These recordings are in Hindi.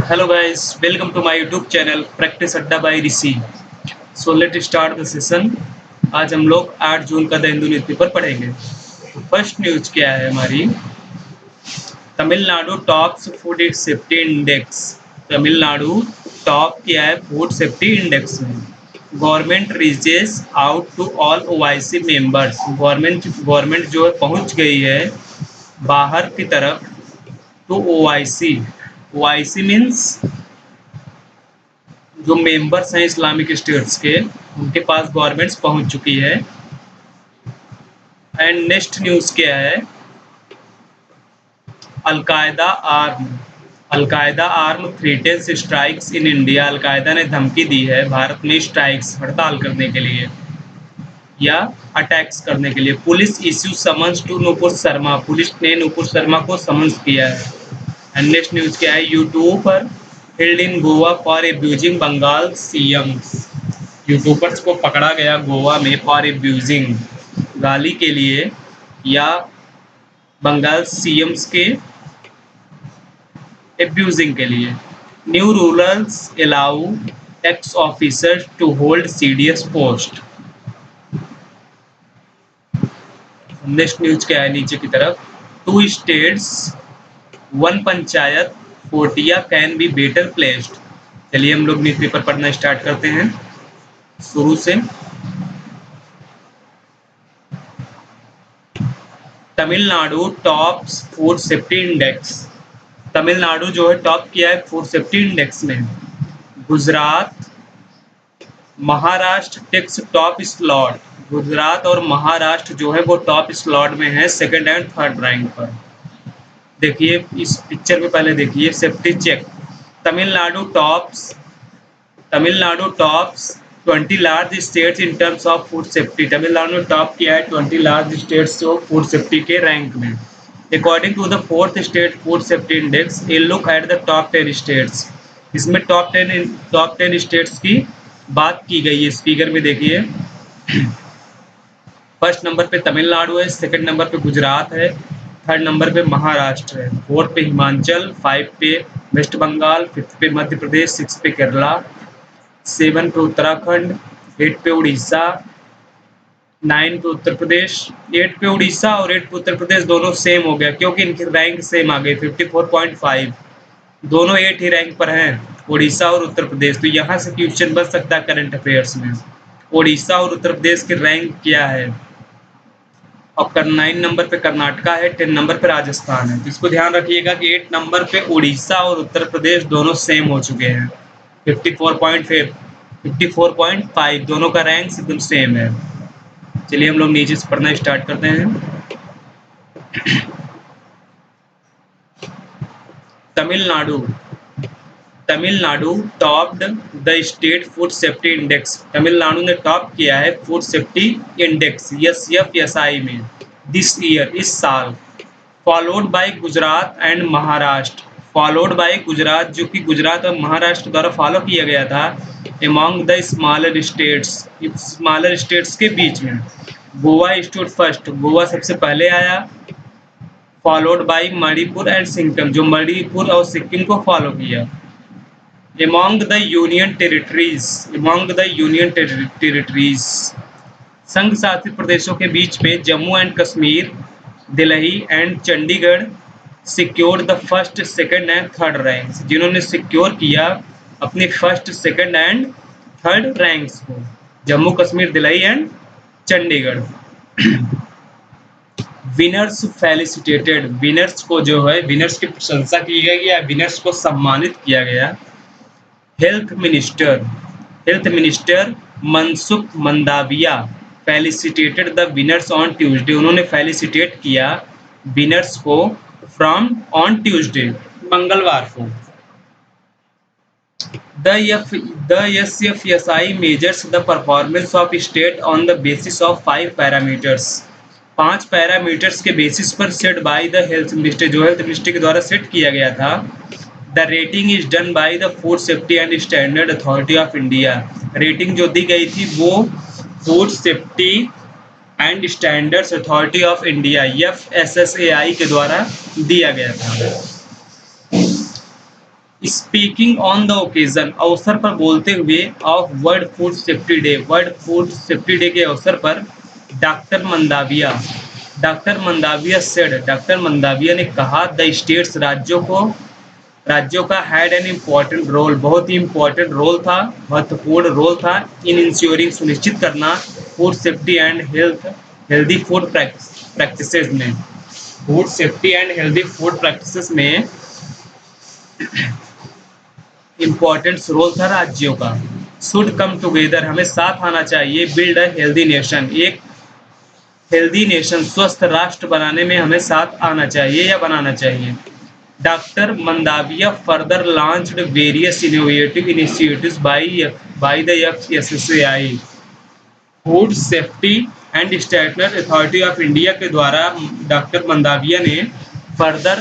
Hello guys, welcome to my YouTube channel Practice Adda by Rishi. So let's start the session. आज हम लोग 8 जून का द हिंदू न्यूज़पेपर पढ़ेंगे। तो फर्स्ट न्यूज क्या है हमारी, Tamil Nadu tops food safety index. Tamil Nadu top किया है फूड सेफ्टी इंडेक्स में। Government reaches out to all OIC members. Government जो है पहुंच गई है बाहर की तरफ टू ओआईसी। ओआईसी मीन्स जो मेंबर्स हैं इस्लामिक स्टेट्स के, उनके पास गवर्नमेंट्स पहुंच चुकी है। एंड नेक्स्ट न्यूज़ क्या है, al Qaeda arm threatens strikes in India. Al Qaeda ने धमकी दी है भारत में स्ट्राइक्स, हड़ताल करने के लिए या अटैक्स करने के लिए। Police issue summons to Nupur Sharma. Police ने नूपुर शर्मा को समन्स किया है। एंड नेक्स्ट न्यूज़ क्या है, YouTuber held in Goa for abusing Bengal CMs. YouTubers को पकड़ा गया गोवा में फॉर एब्यूजिंग, गाली के लिए या बंगाल सीएम्स के एब्यूजिंग के लिए। New rules allow ex officers to hold CDS post. Next news क्या है नीचे की तरफ, टू स्टेट्स वन पंचायत फोर्टिया कैन बी बेटर प्लेस्ड। चलिए हम लोग न्यूज़पेपर पढ़ना स्टार्ट करते हैं शुरू से। Tamil Nadu tops food safety index. Tamil Nadu जो है टॉप किया है फूड सेफ्टी इंडेक्स में। Gujarat Maharashtra takes top slot. Gujarat और महाराष्ट्र जो है वो टॉप स्लॉट में है, सेकंड एंड थर्ड रैंक पर। देखिए इस पिक्चर में पहले देखिए safety check. Tamil Nadu tops 20 large states in terms of food safety. Tamil Nadu ने टॉप किया है 20 लार्ज स्टेट्स जो फूड सेफ्टी के रैंक में। According to the fourth state food safety index, a look at the top 10 states. इसमें टॉप 10 स्टेट्स की बात की गई है। इस फिगर में देखिए फर्स्ट नंबर पे तमिलनाडु है, सेकंड नंबर पे गुजरात है, थर्ड नंबर पे महाराष्ट्र है, फोर्थ पे हिमाचल, 5 पे वेस्ट बंगाल, 5th पे मध्य प्रदेश, 6 पे केरला, 7 पे उत्तराखंड, 8 पे उड़ीसा, 9 पे उत्तर प्रदेश। 8 पे उड़ीसा और 8 पे उत्तर प्रदेश दोनों सेम हो गया क्योंकि इनकी रैंक सेम आ गई 54.5। दोनों 8 ही रैंक पर हैं, उड़ीसा और उत्तर प्रदेश। तो यहाँ से क्वेश्चन बन सकता है करंट अफेयर्स में, उड़ीसा और उत्तर प्रदेश की रैंक क्या है। और 9 नंबर पे कर्नाटका है, 10 नंबर पे राजस्थान है। तो इसको ध्यान रखिएगा कि 8 नंबर पे उड़ीसा और उत्तर प्रदेश दोनों सेम हो चुके हैं, 54.5 दोनों का रैंक एकदम सेम है। चलिए हम लोग नीचे से पढ़ना स्टार्ट करते हैं। Tamil Nadu topped the state food safety index. Tamil Nadu ने टॉप किया है फूड सेफ्टी इंडेक्स SFSI में दिस ईयर, इस साल। Followed by Gujarat and Maharashtra. Followed by Gujarat, जो कि गुजरात और महाराष्ट्र द्वारा फॉलो किया गया था। अमॉन्ग द स्मॉलर स्टेट्स के बीच में गोवा स्टूड फर्स्ट। गोवा सबसे पहले आया, followed by Manipur and Sikkim, जो मणिपुर और सिक्किम को फॉलो किया। Among the Union Territories, संघ शासित प्रदेशों के बीच में Jammu and Kashmir, Delhi and Chandigarh secured the first, second and third ranks. जिन्होंने सिक्योर किया अपने first, second and third ranks को, Jammu Kashmir, Delhi and Chandigarh. Winners felicitated. Winners को जो है, विनर्स की प्रशंसा की गई या विनर्स को सम्मानित किया गया। Health minister Mansukh Mandaviya felicitated the winners on Tuesday. उन्होंने फेलिसिटेट किया विनर्स को फ्रॉम ऑन ट्यूसडे, मंगलवार को। The SFSI measures the performance of state on the basis of 5 parameters। 5 parameters के बेसिस पर set by the health minister, जो हेल्थ मिनिस्टर के द्वारा सेट किया गया था। The rating is done by the food safety and standard authority of India. Rating जो दी गई थी वो food safety and standards authority of India FSSAI के द्वारा दिया गया था। स्पीकिंग ऑन द ओकेजन, अवसर पर बोलते हुए, of world food safety day, world food safety day के अवसर पर, doctor Mandaviya doctor Mandaviya said, doctor Mandaviya ने कहा, द स्टेट्स, राज्यों का हैड एन इम्पॉर्टेंट रोल, बहुत ही इम्पॉर्टेंट रोल था, महत्वपूर्ण रोल था, इन इंश्योरिंग, सुनिश्चित करना, food safety and healthy food practices में, food safety and healthy food practices में इम्पोर्टेंट रोल था राज्यों का। शुड कम टुगेदर, हमें साथ आना चाहिए, बिल्ड अ हेल्दी नेशन, एक हेल्दी नेशन, स्वस्थ राष्ट्र बनाने में हमें साथ आना चाहिए या बनाना चाहिए। Doctor Mandaviya further launched various innovative initiatives by the FSSAI, food safety and standard authority of India के द्वारा डॉक्टर मंदाविया ने फर्दर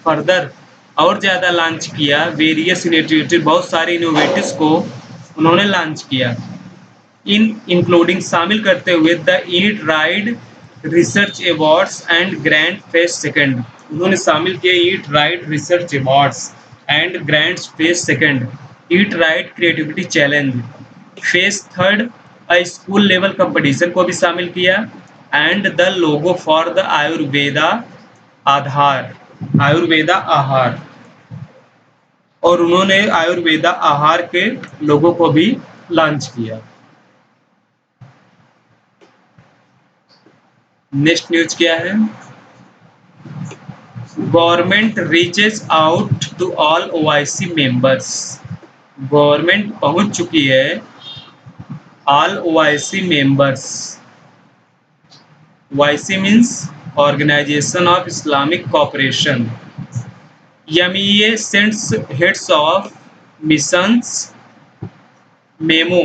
फर्दर और ज़्यादा लॉन्च किया वेरियस इनिशिएटिव, बहुत सारे इनोवेटिव्स को उन्होंने लॉन्च किया, इंक्लूडिंग, शामिल करते हुए, the eat right research awards and grand face second, उन्होंने शामिल किया eat right research awards and grand face second, eat right creativity challenge, face third a school level competition को भी शामिल किया, and the logo for the Ayurveda आहार, और उन्होंने आयुर्वेदा आहार के लोगों को भी लॉन्च किया। नेक्स्ट न्यूज क्या है? Government reaches out to all OIC members, government पहुंच चुकी है all OIC members, OIC means organisation of Islamic cooperation, MEA sends heads of missions memo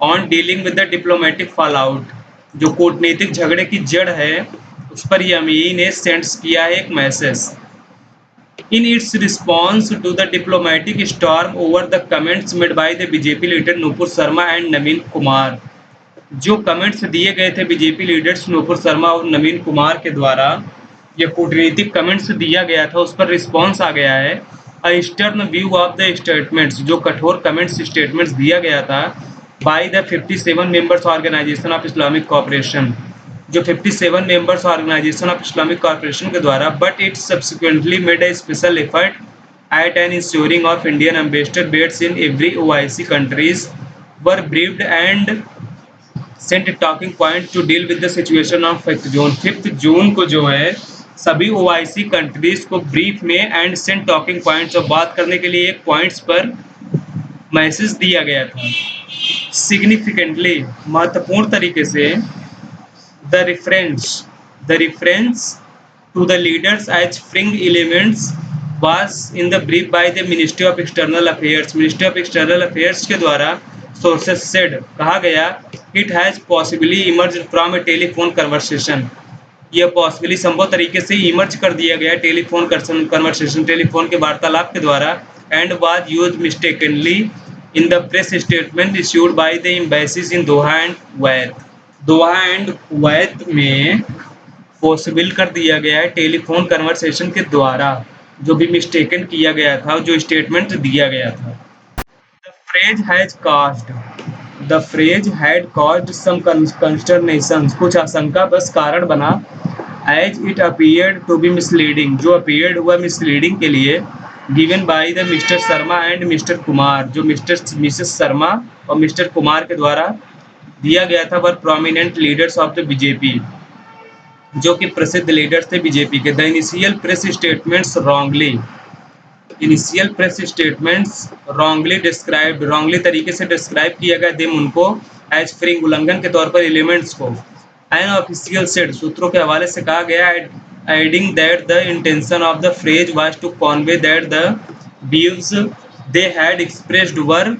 on dealing with the diplomatic fallout, जो कूटनीतिक झगड़े की जड़ है उस पर एमईए ने सेंड्स किया है एक message. In its response to the diplomatic storm over the comments made by the BJP leader Nupur Sharma and Naveen Kumar, जो कमेंट्स दिए गए थे बीजेपी लीडर्स नूपुर शर्मा और नवीन कुमार के द्वारा, ये कूटनीतिक कमेंट्स दिया गया था, उस पर रिस्पॉन्स आ गया है। A stern view of the statements, जो कठोर कमेंट्स स्टेटमेंट्स दिया गया था by the 57 members organisation of Islamic cooperation, जो 57 members organisation of Islamic corporation के द्वारा, but it subsequently made a special effort at an ensuring of Indian ambassador beds in every OIC countries were briefed and sent talking point to deal with the situation on 5 June को जो है सभी ओआईसी कंट्रीज को ब्रीफ में एंड सेंट टॉकिंग पॉइंट्स और बात करने के लिए एक पॉइंट्स पर मैसेज दिया गया था। सिग्निफिकेंटली, महत्वपूर्ण तरीके से, The reference to the leaders as fringe elements was in the brief by the Ministry of External Affairs. Ministry of External Affairs के द्वारा sources said, कहा गया, it has possibly emerged from a telephone conversation. यह possibly संभव तरीके से emerge कर दिया गया टेलीफोन conversation, टेलीफोन के वार्तालाप के द्वारा, and was used mistakenly in the press statement issued by the embassies in Doha and Kuwait. Doha and Kuwait में पॉसिबल कर दिया गया है टेलीफोन कन्वर्सेशन के द्वारा, जो भी मिस्टेकन किया गया था, जो स्टेटमेंट दिया गया था। The phrase had caused some consternation, कुछ आशंका बस कारण बना, as it appeared to be misleading, जो अपीयर्ड हुआ मिसलीडिंग के लिए, given by the Mr Sharma and Mr Kumar, जो मिसेस शर्मा और मिस्टर कुमार के द्वारा दिया गया था, were prominent leaders of the BJP, जो कि प्रसिद्ध लीडर्स थे बीजेपी के। The initial press statements wrongly described, wrongly तरीके से डिस्क्राइब किया गया देम उनको, एज फ्रिंग, उल्लंघन के तौर पर एलिमेंट्स को। एन ऑफिशियल सेड, सूत्रों के हवाले से कहा गया, adding that the intention of the phrase was to convey that the views they had expressed were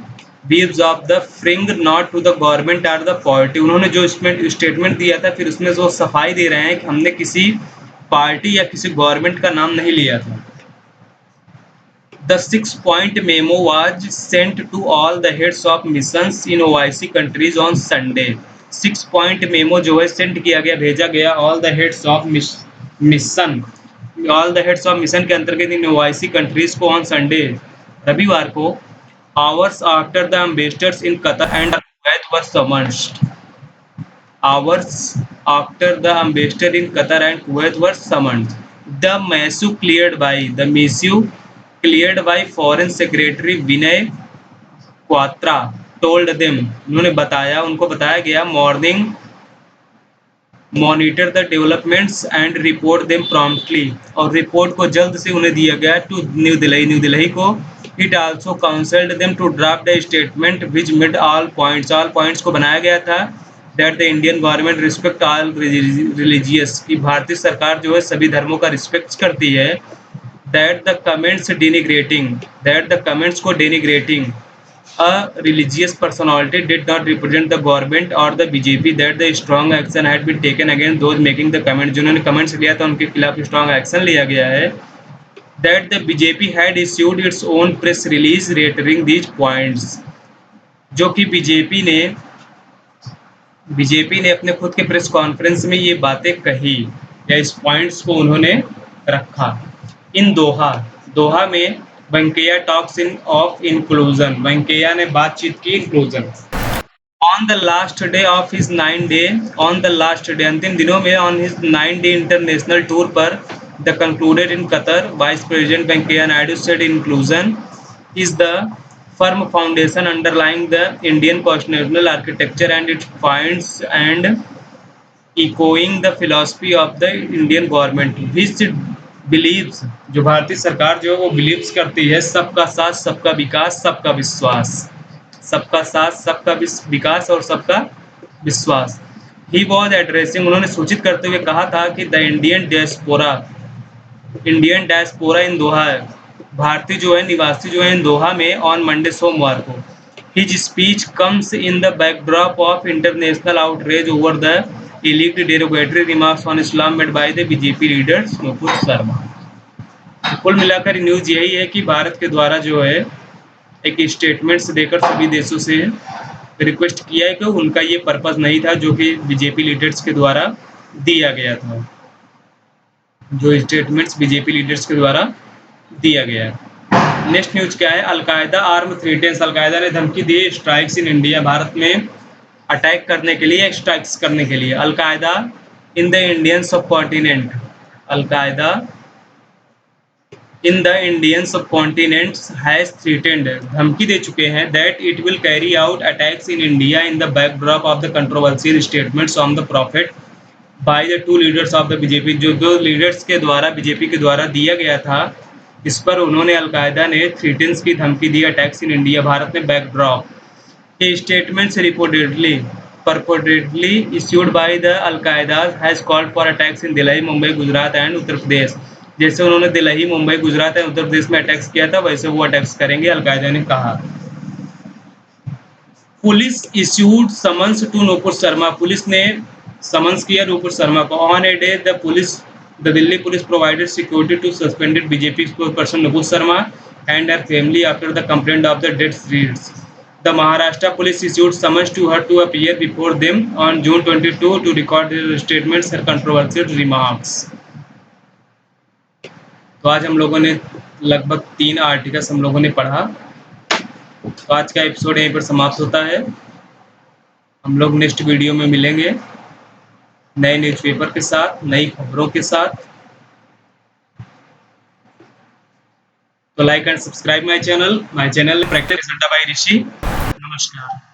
views of the fringe not to the government or the party. उन्होंने जो स्टेटमेंट दिया था, फिर उसमें वो सफाई दे रहे हैं कि हमने किसी पार्टी या किसी गवर्नमेंट का नाम नहीं लिया था। The 6-point memo was sent to all the heads of missions in OIC countries on Sunday. 6-point memo जो है सेंड किया गया, भेजा गया all the heads of mission all the heads of mission के अंतर्गत इन ओआईसी कंट्रीज को ऑन संडे रविवार को hours after the ambassadors in Qatar and Kuwait were summoned hours after the ambassador in Qatar and Kuwait were summoned. The missive cleared by Foreign Secretary Vinay Quatra told them. उनको बताया गया morning monitor the developments and report them promptly और रिपोर्ट को जल्द से उन्हें दिया गया टू न्यू दिल्ली को. It also counselled them to draft the statement which made all points को बनाया गया था that the Indian government respect all religious कि भारतीय सरकार जो है सभी धर्मों का रिस्पेक्ट करती है. दैट द कमेंट्स को डेनिग्रेटिंग a religious personality did not represent the government or the BJP that the strong action had been taken against those making the comment. जिन्होंने कमेंट्स लिया था उनके खिलाफ स्ट्रॉन्ग एक्शन लिया गया है. That the BJP had issued its own press release reiterating these points. जो कि बीजेपी ने अपने खुद के प्रेस कॉन्फ्रेंस में ये बातें कही या इस पॉइंट्स को उन्होंने रखा. इन दोहा में Venkaiah talks in of inclusion. Venkaiah ने बातचीत की inclusion. On the last day अंतिम दिनों में on his 9-day international tour पर the concluded in Qatar vice president Venkaiah Naidu said inclusion is the firm foundation underlying the Indian constitutional architecture and it finds and echoing the philosophy of the Indian government which believes. जो भारतीय सरकार जो है वो बिलीव्स करती है सबका साथ सबका विकास सबका विश्वास. सबका साथ सबका विकास और सबका विश्वास. ही वॉज एड्रेसिंग उन्होंने सूचित करते हुए कहा था कि द इंडियन डायस्पोरा इन दोहा भारतीय जो है निवासी जो है इन दोहा में ऑन मंडे सोमवार को. His speech comes in the backdrop of international outrage over the illegal derogatory remarks on Islam made by the BJP leaders Nupur Sharma. कुल मिलाकर न्यूज यही है कि भारत के द्वारा जो है एक स्टेटमेंट्स देकर सभी देशों से रिक्वेस्ट किया है कि उनका ये पर्पस नहीं था जो कि बीजेपी लीडर्स के द्वारा दिया गया था. जो स्टेटमेंट्स बीजेपी लीडर्स के द्वारा दिया गया है. नेक्स्ट न्यूज क्या है. Al Qaeda arm threatens. अलकायदा ने धमकी दी स्ट्राइक्स इन इंडिया. भारत में अटैक करने के लिए स्ट्राइक्स करने के लिए. Al Qaeda in the Indian subcontinent. Al Qaeda in the Indian subcontinent has threatened धमकी दे चुके हैं that it will carry out attacks in India in the backdrop of the controversial statements on the profit by the 2 leaders of the BJP. जो 2 लीडर्स के द्वारा बीजेपी के द्वारा दिया गया था इस पर उन्होंने अलकायदा ने थ्रेटन्स की धमकी दी अटैक्स इन इंडिया. भारत में बैकड्रॉप के statements purportedly issued by the Al-Qaeda has called for attacks in Delhi, Mumbai, Gujarat and Uttar Pradesh. जैसे उन्होंने दिल्ली, मुंबई, गुजरात एंड उत्तर प्रदेश में अटैक्स किया था वैसे वो अटैक्स करेंगे अलकायदा ने कहा. Police issued summons to Nupur Sharma. Police ने समन्स किया नुपुर शर्मा को. On a day the Delhi police provided security to suspended BJP spokesperson Nupur Sharma and her family after the complaint of the death threats. The Maharashtra police issued summons to her to appear before them on June 22 to record their statements and controversial remarks. तो आज हम लोगों ने लगभग 3 आर्टिकल्स हम लोगों ने पढ़ा. तो आज का एपिसोड यहीं पर समाप्त होता है. हम लोग नेक्स्ट वीडियो में मिलेंगे नए न्यूज़पेपर के साथ, नई खबरों के साथ. तो like and subscribe my channel practice by Rishi. नमस्कार.